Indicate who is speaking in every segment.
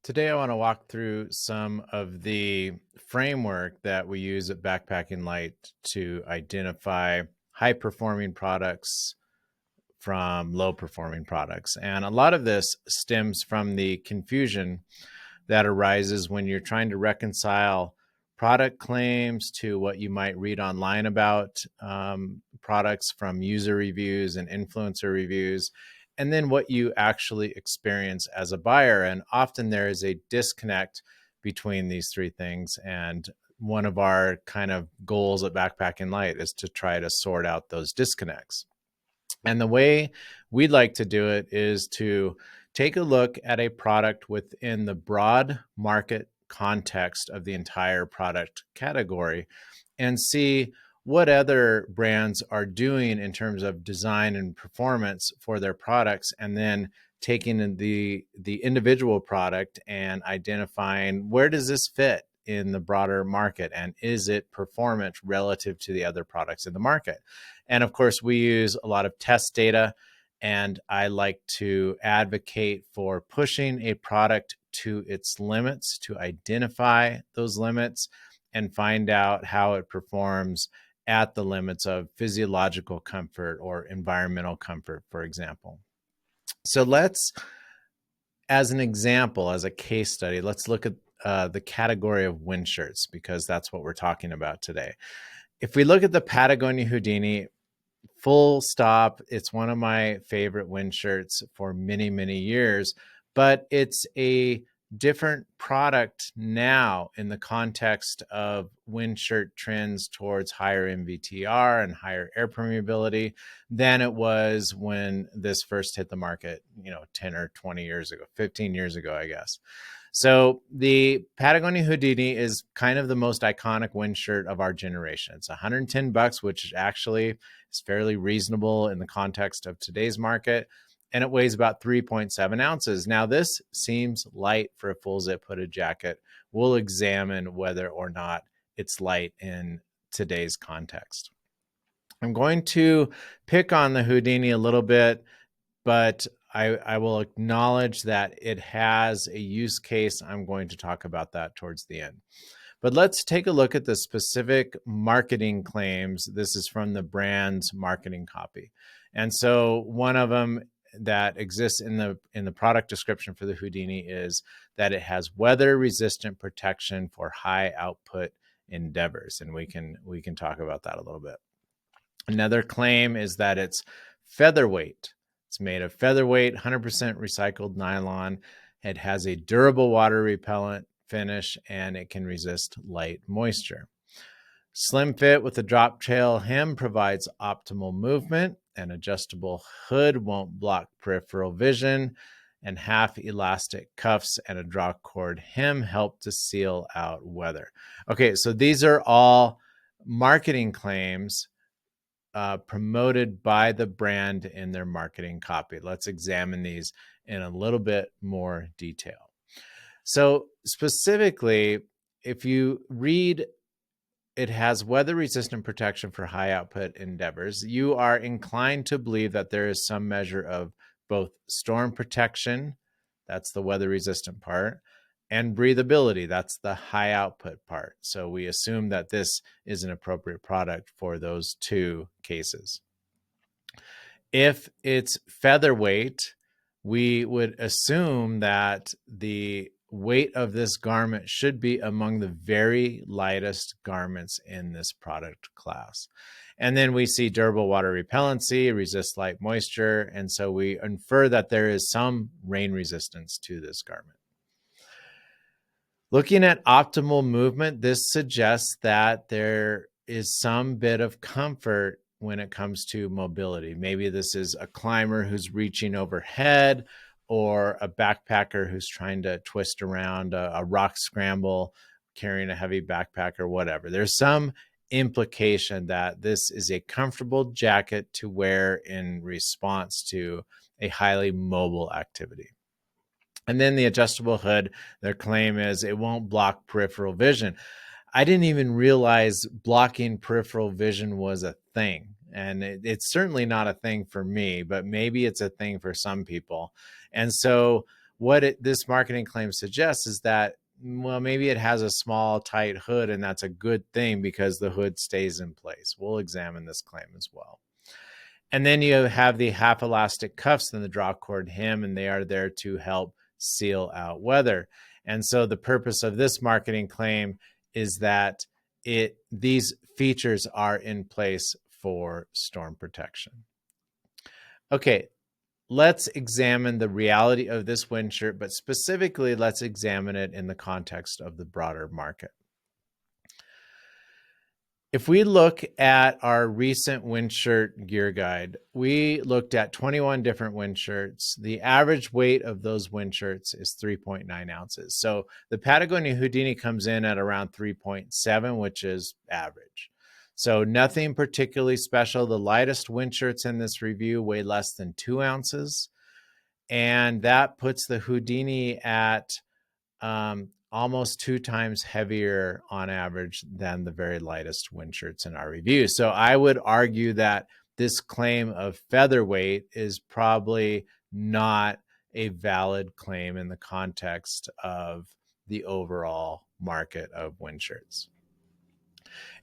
Speaker 1: Today, I want to walk through some of the framework that we use at Backpacking Light to identify high performing products from low performing products. And a lot of this stems from the confusion that arises when you're trying to reconcile product claims to what you might read online about products from user reviews and influencer reviews, and then what you actually experience as a buyer. And often there is a disconnect between these three things. And one of our kind of goals at Backpacking Light is to try to sort out those disconnects. And the way we'd like to do it is to take a look at a product within the broad market context of the entire product category and see what other brands are doing in terms of design and performance for their products, and then taking the individual product and identifying where does this fit in the broader market, and is it performant relative to the other products in the market. And of course, we use a lot of test data, and I like to advocate for pushing a product to its limits to identify those limits and find out how it performs at the limits of physiological comfort or environmental comfort, for example. So let's, as an example, as a case study, let's look at the category of wind shirts, because that's what we're talking about today. If we look at the Patagonia Houdini, full stop, it's one of my favorite wind shirts for many, many years, but it's a different product now in the context of wind shirt trends towards higher MVTR and higher air permeability than it was when this first hit the market, 10 or 20 years ago, 15 years ago, I guess. So the Patagonia Houdini is kind of the most iconic wind shirt of our generation. It's $110, which actually is fairly reasonable in the context of today's market. And it weighs about 3.7 ounces. Now, this seems light for a full zip hooded jacket. We'll examine whether or not it's light in today's context. I'm going to pick on the Houdini a little bit, but I will acknowledge that it has a use case. I'm going to talk about that towards the end. But let's take a look at the specific marketing claims. This is from the brand's marketing copy. And so one of them that exists in the product description for the Houdini is that it has weather-resistant protection for high output endeavors. And we can talk about that a little bit. Another claim is that it's featherweight. It's made of featherweight, 100% recycled nylon. It has a durable water repellent finish, and it can resist light moisture. Slim fit with a drop tail hem provides optimal movement. An adjustable hood won't block peripheral vision, and half elastic cuffs and a draw cord hem help to seal out weather. Okay, so these are all marketing claims promoted by the brand in their marketing copy. Let's examine these in a little bit more detail. So specifically, if you read it has weather-resistant protection for high output endeavors, you are inclined to believe that there is some measure of both storm protection, that's the weather-resistant part, and breathability, that's the high output part. So we assume that this is an appropriate product for those two cases. If it's featherweight, we would assume that the weight of this garment should be among the very lightest garments in this product class. And then we see durable water repellency, resists light moisture, and so we infer that there is some rain resistance to this garment. Looking at optimal movement, this suggests that there is some bit of comfort when it comes to mobility. Maybe this is a climber who's reaching overhead, or a backpacker who's trying to twist around a rock scramble, carrying a heavy backpack or whatever. There's some implication that this is a comfortable jacket to wear in response to a highly mobile activity. And then the adjustable hood, their claim is it won't block peripheral vision. I didn't even realize blocking peripheral vision was a thing. And it's certainly not a thing for me, but maybe it's a thing for some people. And so this marketing claim suggests is that, well, maybe it has a small, tight hood, and that's a good thing because the hood stays in place. We'll examine this claim as well. And then you have the half elastic cuffs in the draw cord hem, and they are there to help seal out weather. And so the purpose of this marketing claim is that these features are in place for storm protection. Okay, let's examine the reality of this wind shirt, but specifically, let's examine it in the context of the broader market. If we look at our recent wind shirt gear guide, we looked at 21 different wind shirts. The average weight of those wind shirts is 3.9 ounces. So the Patagonia Houdini comes in at around 3.7, which is average. So nothing particularly special. The lightest wind shirts in this review weigh less than 2 ounces. And that puts the Houdini at almost 2 times heavier on average than the very lightest wind shirts in our review. So I would argue that this claim of featherweight is probably not a valid claim in the context of the overall market of wind shirts.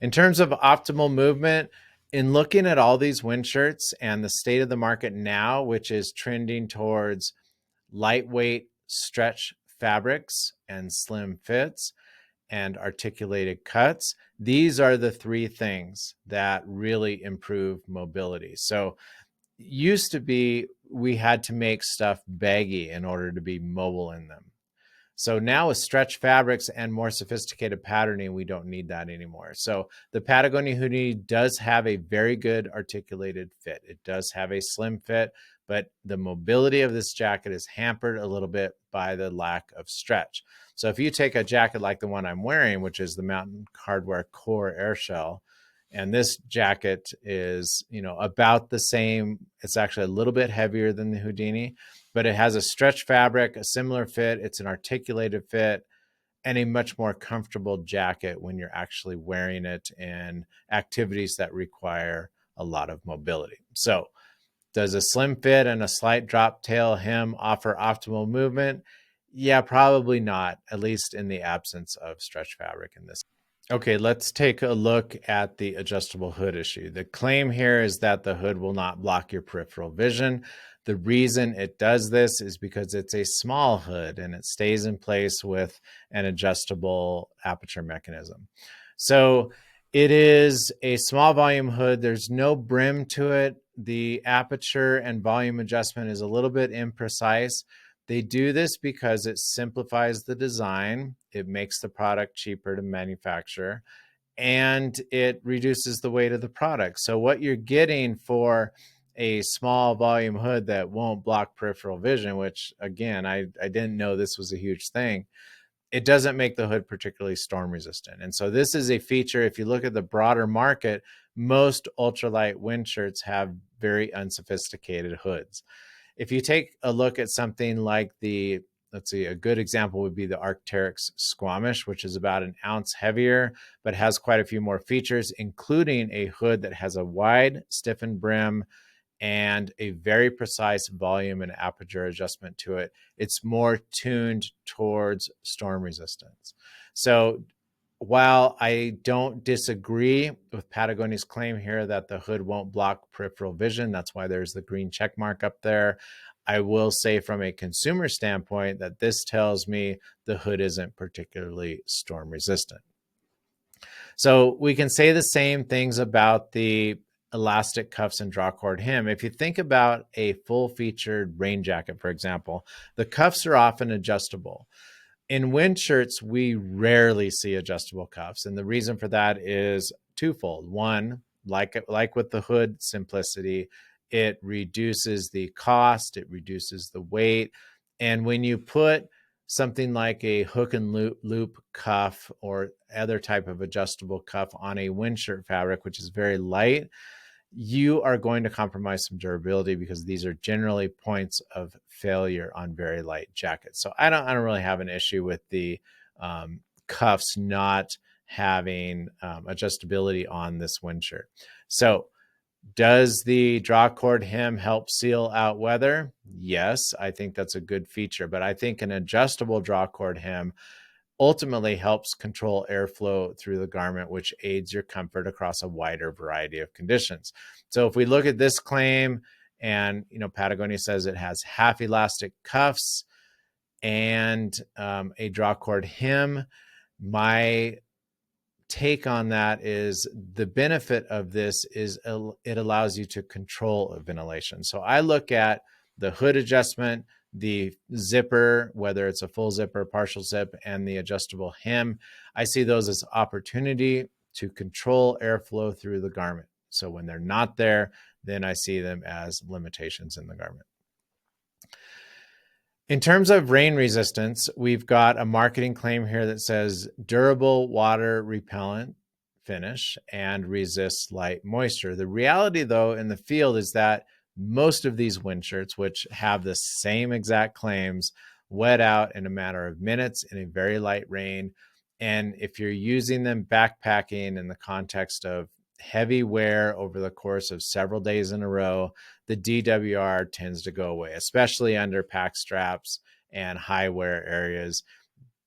Speaker 1: In terms of optimal movement, in looking at all these wind shirts and the state of the market now, which is trending towards lightweight stretch fabrics and slim fits and articulated cuts, these are the 3 things that really improve mobility. So used to be, we had to make stuff baggy in order to be mobile in them. So now with stretch fabrics and more sophisticated patterning, we don't need that anymore. So the Patagonia Houdini does have a very good articulated fit. It does have a slim fit, but the mobility of this jacket is hampered a little bit by the lack of stretch. So if you take a jacket like the one I'm wearing, which is the Mountain Hardwear Core Airshell, and this jacket is, about the same. It's actually a little bit heavier than the Houdini, but it has a stretch fabric, a similar fit. It's an articulated fit, and a much more comfortable jacket when you're actually wearing it in activities that require a lot of mobility. So does a slim fit and a slight drop tail hem offer optimal movement? Yeah, probably not, at least in the absence of stretch fabric in this. Okay, let's take a look at the adjustable hood issue. The claim here is that the hood will not block your peripheral vision. The reason it does this is because it's a small hood and it stays in place with an adjustable aperture mechanism. So it is a small volume hood. There's no brim to it. The aperture and volume adjustment is a little bit imprecise. They do this because it simplifies the design, it makes the product cheaper to manufacture, and it reduces the weight of the product. So what you're getting for a small volume hood that won't block peripheral vision, which again, I didn't know this was a huge thing, it doesn't make the hood particularly storm resistant. And so this is a feature, if you look at the broader market, most ultralight wind shirts have very unsophisticated hoods. If you take a look at something like let's see, a good example would be the Arc'teryx Squamish, which is about an ounce heavier, but has quite a few more features, including a hood that has a wide stiffened brim and a very precise volume and aperture adjustment to it. It's more tuned towards storm resistance. So while I don't disagree with Patagonia's claim here that the hood won't block peripheral vision, that's why there's the green check mark up there, I will say from a consumer standpoint that this tells me the hood isn't particularly storm resistant. So we can say the same things about the elastic cuffs and drawcord hem. If you think about a full-featured rain jacket, for example, the cuffs are often adjustable. In wind shirts, we rarely see adjustable cuffs, and the reason for that is twofold. One, like with the hood simplicity, it reduces the cost, it reduces the weight, and when you put something like a hook and loop cuff or other type of adjustable cuff on a wind shirt fabric, which is very light, you are going to compromise some durability because these are generally points of failure on very light jackets. So I don't really have an issue with the cuffs not having adjustability on this wind shirt. So Does the draw cord hem help seal out weather? Yes, I think that's a good feature, but I think an adjustable draw cord hem ultimately helps control airflow through the garment, which aids your comfort across a wider variety of conditions. So if we look at this claim, and Patagonia says it has half elastic cuffs and a draw cord hem, my take on that is the benefit of this is it allows you to control ventilation. So I look at the hood adjustment, the zipper, whether it's a full zip or partial zip, and the adjustable hem. I see those as opportunity to control airflow through the garment. So when they're not there, then I see them as limitations in the garment. In terms of rain resistance, we've got a marketing claim here that says durable water repellent finish and resists light moisture. The reality, though, in the field is that most of these wind shirts, which have the same exact claims, wet out in a matter of minutes in a very light rain. And if you're using them backpacking in the context of heavy wear over the course of several days in a row, the DWR tends to go away, especially under pack straps and high wear areas.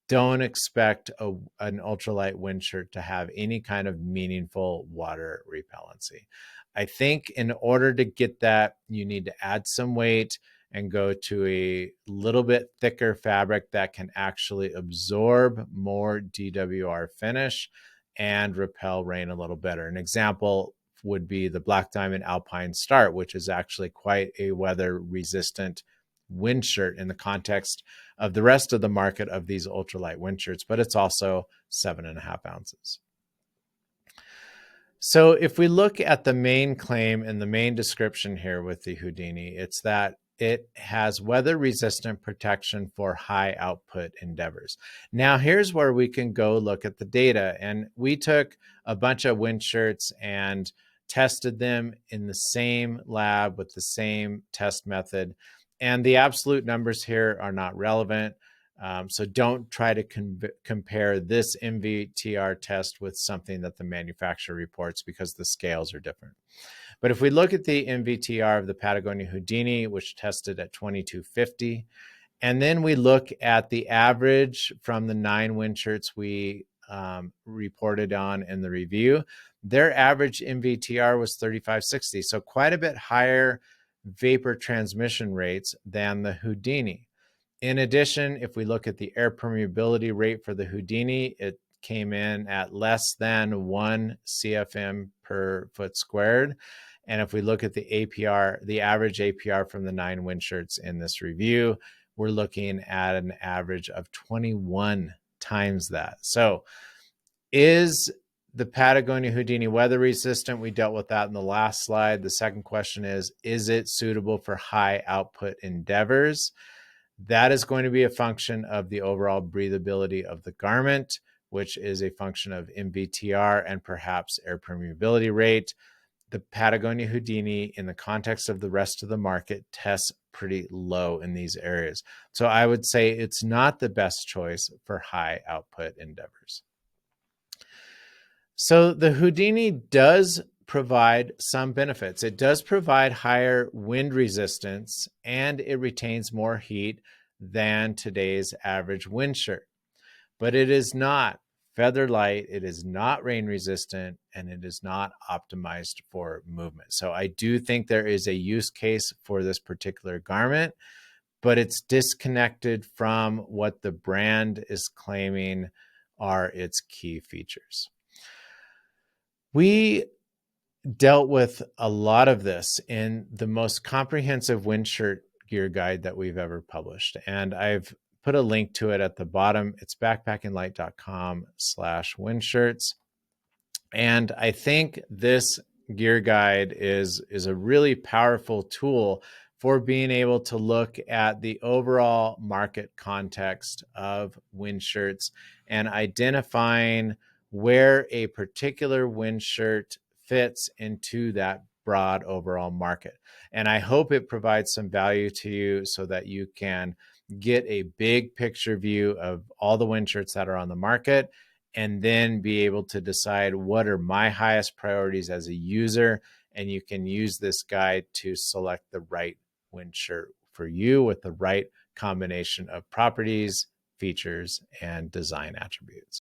Speaker 1: Don't expect an ultralight wind shirt to have any kind of meaningful water repellency. I think in order to get that, you need to add some weight and go to a little bit thicker fabric that can actually absorb more DWR finish and repel rain a little better. An example would be the Black Diamond Alpine Start, which is actually quite a weather resistant wind shirt in the context of the rest of the market of these ultralight wind shirts, but it's also 7.5 ounces. So if we look at the main claim and the main description here with the Houdini, it's that it has weather resistant protection for high output endeavors. Now here's where we can go look at the data. And we took a bunch of wind shirts and tested them in the same lab with the same test method. And the absolute numbers here are not relevant. So don't try to compare this MVTR test with something that the manufacturer reports, because the scales are different. But if we look at the MVTR of the Patagonia Houdini, which tested at 2250, and then we look at the average from the 9 wind shirts we reported on in the review, their average MVTR was 3560. So quite a bit higher vapor transmission rates than the Houdini. In addition, if we look at the air permeability rate for the Houdini, it came in at less than 1 CFM per foot squared. And if we look at the APR, the average APR from the 9 wind shirts in this review, we're looking at an average of 21 times that. So is the Patagonia Houdini weather resistant? We dealt with that in the last slide. The second question is it suitable for high output endeavors? That is going to be a function of the overall breathability of the garment, which is a function of MVTR and perhaps air permeability rate. The Patagonia Houdini, in the context of the rest of the market, tests pretty low in these areas. So I would say it's not the best choice for high output endeavors. So the Houdini does provide some benefits. It does provide higher wind resistance, and it retains more heat than today's average wind shirt. But it is not feather light, it is not rain resistant, and it is not optimized for movement. So I do think there is a use case for this particular garment, but it's disconnected from what the brand is claiming are its key features. We dealt with a lot of this in the most comprehensive wind shirt gear guide that we've ever published. And I've put a link to it at the bottom. It's backpackinglight.com/windshirts. And I think this gear guide is a really powerful tool for being able to look at the overall market context of wind shirts and identifying where a particular wind shirt fits into that broad overall market. And I hope it provides some value to you so that you can get a big picture view of all the wind shirts that are on the market, and then be able to decide what are my highest priorities as a user and you can use this guide to select the right wind shirt for you with the right combination of properties, features, and design attributes.